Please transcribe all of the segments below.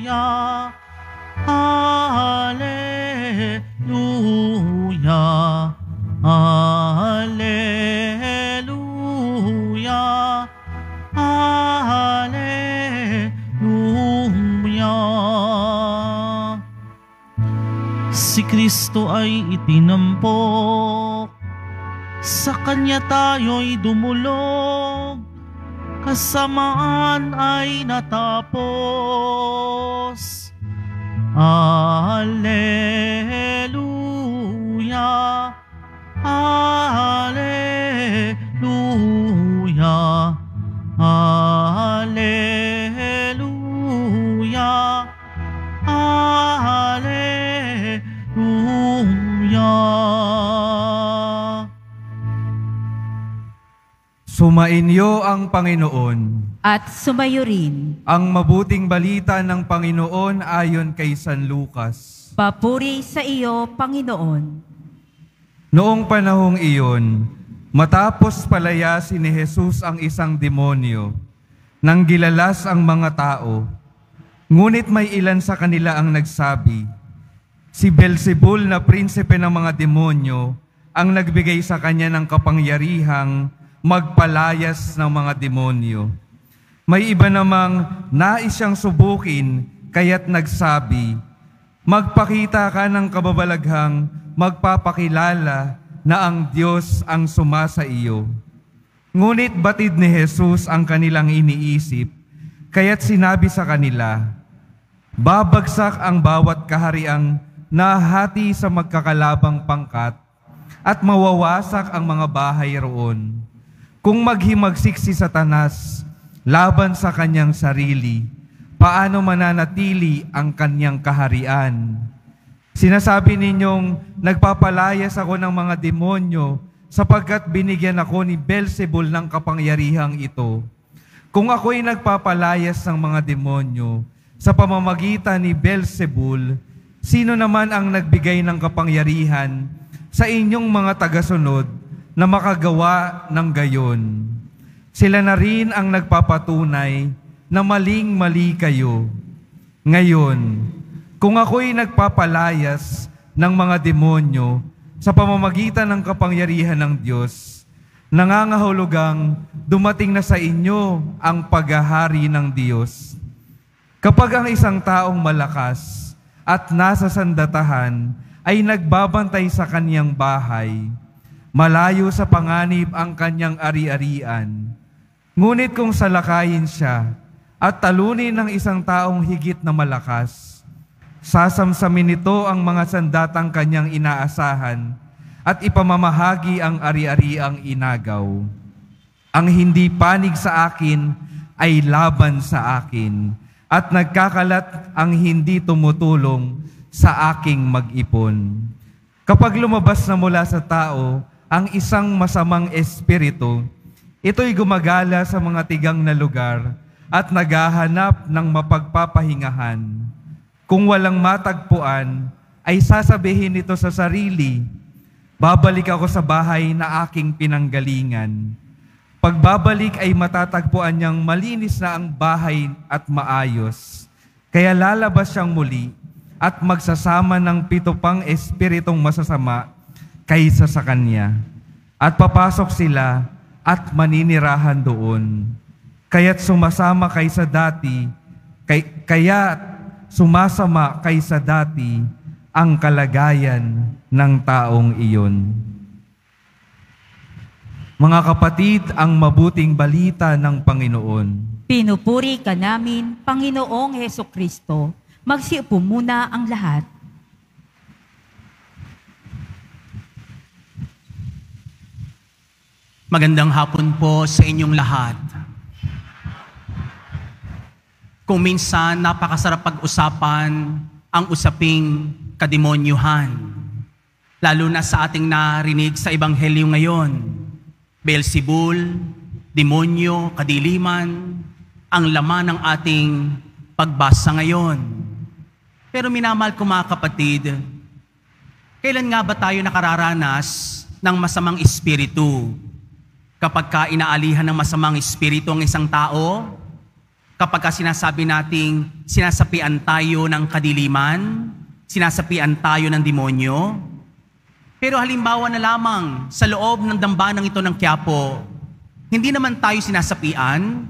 Alleluia, Alleluia, Alleluia. Si Kristo ay itinampok, sa Kanya tayo'y dumulog, kasamaan ay natapos. Alleluia, Alleluia, Alleluia, Alleluia. Sumainyo ang Panginoon. At sumayo rin. Ang mabuting balita ng Panginoon ayon kay San Lucas. Papuri sa iyo, Panginoon. Noong panahong iyon, matapos palayasin ni Jesus ang isang demonyo, nang gilalas ang mga tao, ngunit may ilan sa kanila ang nagsabi, si Beelzebul na prinsipe ng mga demonyo ang nagbigay sa kanya ng kapangyarihang magpalayas ng mga demonyo. May iba namang nais siyang subukin, kaya't nagsabi, magpakita ka ng kababalaghang magpapakilala na ang Diyos ang sumasa iyo. Ngunit batid ni Jesus ang kanilang iniisip, kaya't sinabi sa kanila, babagsak ang bawat kahariang nahati sa magkakalabang pangkat at mawawasak ang mga bahay roon. Kung maghimagsik si Satanas laban sa kanyang sarili, paano mananatili ang kanyang kaharian? Sinasabi ninyong nagpapalayas ako ng mga demonyo sapagkat binigyan ako ni Beelzebul ng kapangyarihang ito. Kung ako'y nagpapalayas ng mga demonyo sa pamamagitan ni Beelzebul, sino naman ang nagbigay ng kapangyarihan sa inyong mga tagasunod na makagawa ng gayon? Sila na rin ang nagpapatunay na maling-mali kayo. Ngayon, kung ako'y nagpapalayas ng mga demonyo sa pamamagitan ng kapangyarihan ng Diyos, nangangahulugang dumating na sa inyo ang paghahari ng Diyos. Kapag ang isang taong malakas at nasa sandatahan ay nagbabantay sa kanyang bahay, malayo sa panganib ang kanyang ari-arian. Ngunit kung salakayin siya at talunin ng isang taong higit na malakas, sasamsamin nito ang mga sandatang kanyang inaasahan at ipamamahagi ang ari-ariang inagaw. Ang hindi panig sa akin ay laban sa akin, at nagkakalat ang hindi tumutulong sa aking mag-ipon. Kapag lumabas na mula sa tao ang isang masamang espiritu, ito'y gumagala sa mga tigang na lugar at naghahanap ng mapagpapahingahan. Kung walang matagpuan, ay sasabihin nito sa sarili, babalik ako sa bahay na aking pinanggalingan. Pagbabalik ay matatagpuan niyang malinis na ang bahay at maayos. Kaya lalabas siyang muli at magsasama ng 7 pang espiritong masasama kaysa sa kanya. At papasok sila at maninirahan doon. Kaya't sumasama kaysa dati, sumasama kaysa dati ang kalagayan ng taong iyon. Mga kapatid, ang mabuting balita ng Panginoon. Pinupuri ka namin, Panginoong Hesukristo. Magsiupo muna ang lahat. Magandang hapon po sa inyong lahat. Kung minsan napakasarap pag-usapan ang usaping kademonyuhan, lalo na sa ating narinig sa Ebanghelyo ngayon. Beelzebul, demonyo, kadiliman, ang laman ng ating pagbasa ngayon. Pero minamahal ko mga kapatid, kailan nga ba tayo nakararanas ng masamang espiritu? Kapag ka inaalihan ng masamang espiritu ang isang tao, Kapag sinasabi nating sinasapian tayo ng kadiliman, sinasapian tayo ng demonyo. Pero halimbawa na lamang sa loob ng dambanang ito ng Quiapo, hindi naman tayo sinasapian,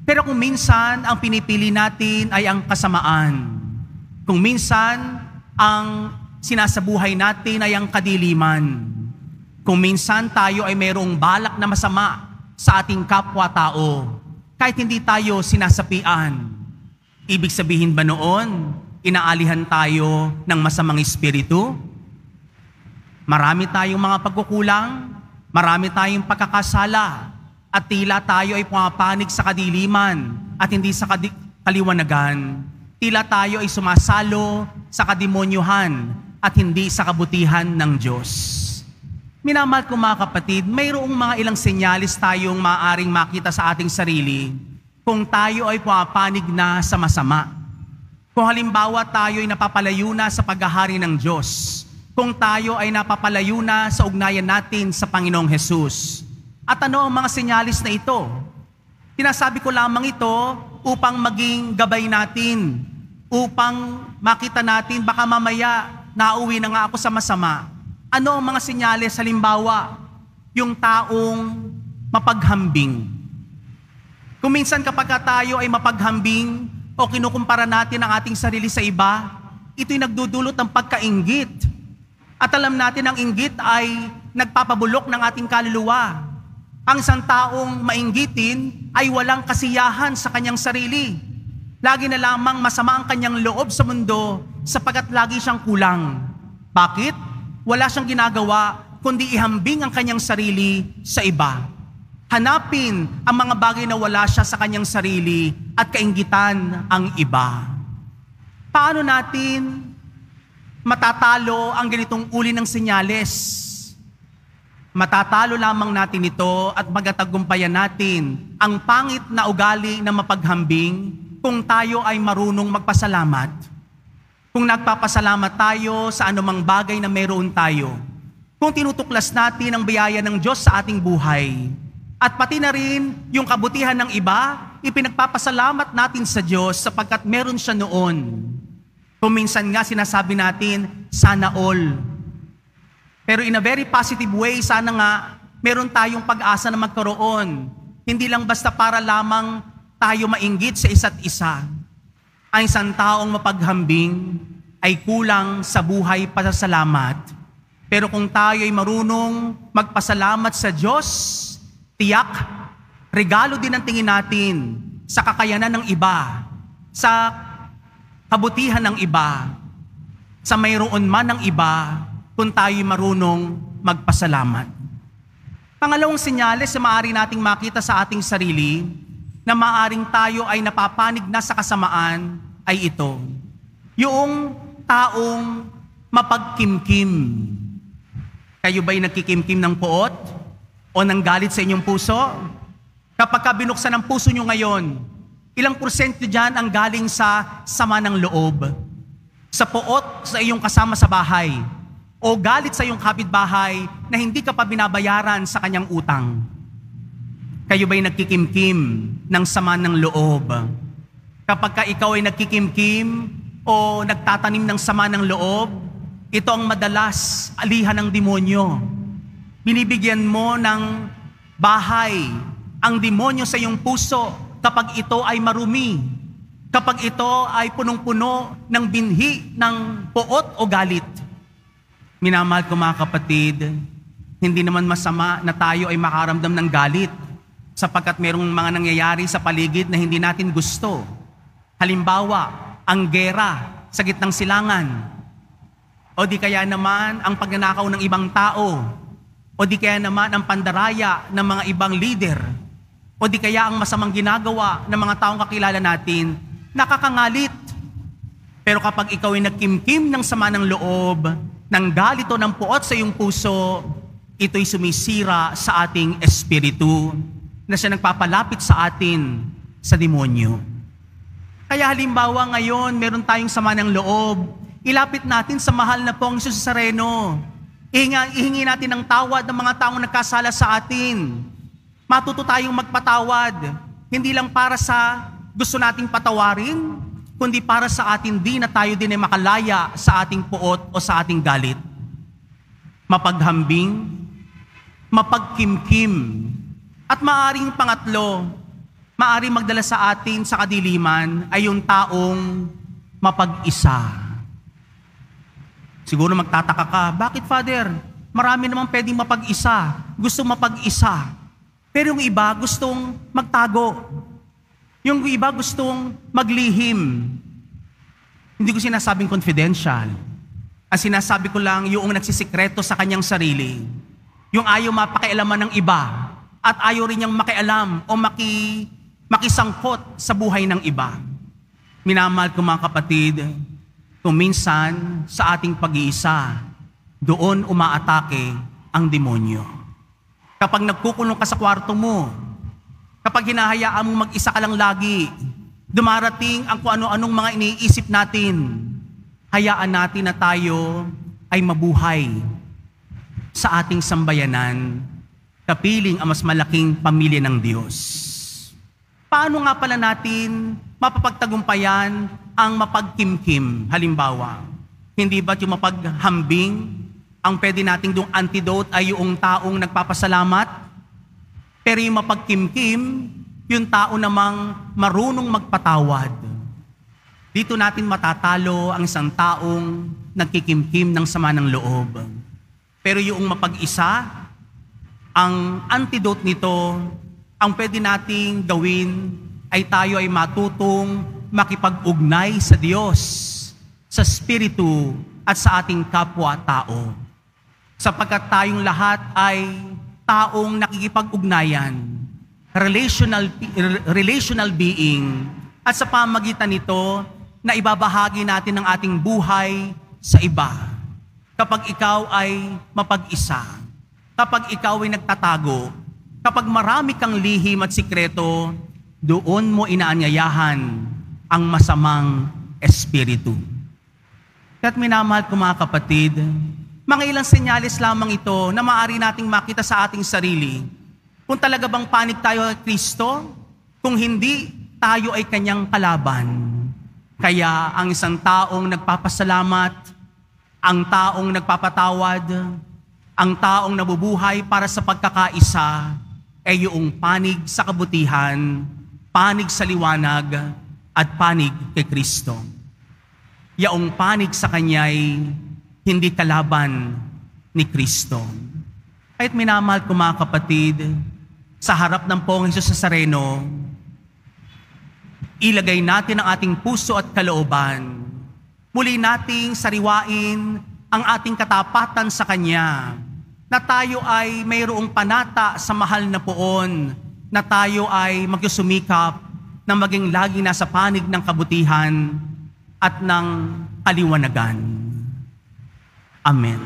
pero kung minsan ang pinipili natin ay ang kasamaan. Kung minsan ang sinasabuhay natin ay ang kadiliman. Kung minsan tayo ay mayroong balak na masama sa ating kapwa-tao, kahit hindi tayo sinasapian. Ibig sabihin ba noon, inaalihan tayo ng masamang espiritu? Marami tayong mga pagkukulang, marami tayong pagkakasala, at tila tayo ay pumapanig sa kadiliman at hindi sa kaliwanagan. Tila tayo ay sumasalo sa kademonyuhan at hindi sa kabutihan ng Diyos. Minamahal ko mga kapatid, mayroong mga ilang senyalis tayong maaaring makita sa ating sarili kung tayo ay pumapanig na sa masama. Kung halimbawa tayo ay napapalayo na sa paghahari ng Diyos. Kung tayo ay napapalayo na sa ugnayan natin sa Panginoong Hesus. At ano ang mga senyalis na ito? Sinasabi ko lamang ito upang maging gabay natin, upang makita natin baka mamaya nauwi na nga ako sa masama. Ano ang mga senyales? Halimbawa, yung taong mapaghambing. Kung minsan kapag tayo ay mapaghambing o kinukumpara natin ang ating sarili sa iba, ito'y nagdudulot ng pagkainggit. At alam natin ang inggit ay nagpapabulok ng ating kaluluwa. Ang isang taong mainggitin ay walang kasiyahan sa kanyang sarili. Lagi na lamang masama ang kanyang loob sa mundo sapagkat lagi siyang kulang. Bakit? Wala siyang ginagawa kundi ihambing ang kanyang sarili sa iba. Hanapin ang mga bagay na wala siya sa kanyang sarili at kainggitan ang iba. Paano natin matatalo ang ganitong uri ng senyales? Matatalo lamang natin ito at magatagumpayan natin ang pangit na ugali na mapaghambing kung tayo ay marunong magpasalamat. Kung nagpapasalamat tayo sa anumang bagay na meron tayo. Kung tinutuklas natin ang biyaya ng Diyos sa ating buhay. At pati na rin yung kabutihan ng iba, ipinagpapasalamat natin sa Diyos sapagkat meron siya noon. Kung minsan nga sinasabi natin, sana all. Pero in a very positive way, sana nga meron tayong pag-asa na magkaroon. Hindi lang basta para lamang tayo mainggit sa isa't isa. Ang isang taong mapaghambing ay kulang sa buhay pasasalamat. Pero kung tayo ay marunong magpasalamat sa Diyos, tiyak, regalo din ang tingin natin sa kakayanan ng iba, sa kabutihan ng iba, sa mayroon man ng iba, kung tayo ay marunong magpasalamat. Pangalawang senyales na maaari nating makita sa ating sarili, na maaring tayo ay napapanig na sa kasamaan ay ito. Yung taong mapagkimkim. Kayo ba'y nagkikimkim ng puot o ng galit sa inyong puso? Kapag binuksan ang puso nyo ngayon, ilang porsyento dyan ang galing sa sama ng loob? Sa puot sa iyong kasama sa bahay o galit sa iyong kapitbahay na hindi ka pa binabayaran sa kanyang utang? Kayo ba'y nagkikimkim ng sama ng loob? Kapag ikaw ay nagkikimkim o nagtatanim ng sama ng loob, ito ang madalas alihan ng demonyo. Binibigyan mo ng bahay ang demonyo sa iyong puso kapag ito ay marumi, kapag ito ay punong-puno ng binhi ng puot o galit. Minamahal ko mga kapatid, hindi naman masama na tayo ay makaramdam ng galit sapagkat mayroong mga nangyayari sa paligid na hindi natin gusto. Halimbawa, ang gera sa gitnang silangan. O di kaya naman ang pagnanakaw ng ibang tao. O di kaya naman ang pandaraya ng mga ibang leader. O di kaya ang masamang ginagawa ng mga taong kakilala natin, nakakangalit. Pero kapag ikaw ay nagkimkim ng sama ng loob, ng galit o ng puot sa iyong puso, ito'y sumisira sa ating espiritu na siya nagpapalapit sa atin sa demonyo. Kaya halimbawa ngayon, meron tayong sama ng loob, ilapit natin sa mahal na pong Jesus Nazareno. Ihingi natin ng tawad ng mga taong nagkasala sa atin. Matuto tayong magpatawad, hindi lang para sa gusto nating patawarin, kundi para sa atin din na tayo din ay makalaya sa ating puot o sa ating galit. Mapaghambing, mapagkimkim, at maaring pangatlo, maaring magdala sa atin sa kadiliman ay yung taong mapag-isa. Siguro magtataka ka, bakit Father? Marami namang pwedeng mapag-isa, gusto mapag-isa. Pero yung iba gustong magtago. Yung iba gustong maglihim. Hindi ko sinasabing confidential. Ang sinasabi ko lang yung nagsisikreto sa kanyang sarili. Yung ayaw mapakialaman ng iba at ayaw rin niyang makialam o makisangkot sa buhay ng iba. Minamahal ko mga kapatid, kung minsan sa ating pag-iisa, doon umaatake ang demonyo. Kapag nagkukulong ka sa kwarto mo, kapag hinahayaan mo mag-isa ka lang lagi, dumarating ang kung ano-anong mga iniisip natin, hayaan natin na tayo ay mabuhay sa ating sambayanan, kapiling ang mas malaking pamilya ng Diyos. Paano nga pala natin mapapagtagumpayan ang mapagkimkim? Halimbawa, hindi ba't yung mapaghambing, ang pwede nating dong antidote ay yung taong nagpapasalamat, pero yung mapagkimkim, yung tao namang marunong magpatawad. Dito natin matatalo ang isang taong nagkikimkim ng sama ng loob. Pero yung mapag-isa, ang antidote nito, ang pwede nating gawin ay tayo ay matutong makipag-ugnay sa Diyos, sa Espiritu at sa ating kapwa-tao. Sapagkat tayong lahat ay taong nakikipag-ugnayan, relational being, at sa pamagitan nito na ibabahagi natin ang ating buhay sa iba. Kapag ikaw ay mapag-isa, kapag ikaw ay nagtatago, kapag marami kang lihim at sikreto, doon mo inaanyayahan ang masamang espiritu. Kaya't minamahal ko mga kapatid, mga ilang senyales lamang ito na maaari nating makita sa ating sarili. Kung talaga bang panig tayo kay Kristo, kung hindi, tayo ay kanyang kalaban. Kaya ang isang taong nagpapasalamat, ang taong nagpapatawad, ang taong nabubuhay para sa pagkakaisa, ay yung panig sa kabutihan, panig sa liwanag, at panig kay Kristo. Yaong panig sa kanya'y hindi kalaban ni Kristo. Kahit minamahal ko mga kapatid, sa harap ng Poong Hesus Nazareno, ilagay natin ang ating puso at kalooban. Muli nating sariwain ang ating katapatan sa Kanya, na tayo ay mayroong panata sa mahal na Poon, na tayo ay magsusumikap na maging lagi nasa panig ng kabutihan at ng kaliwanagan. Amen.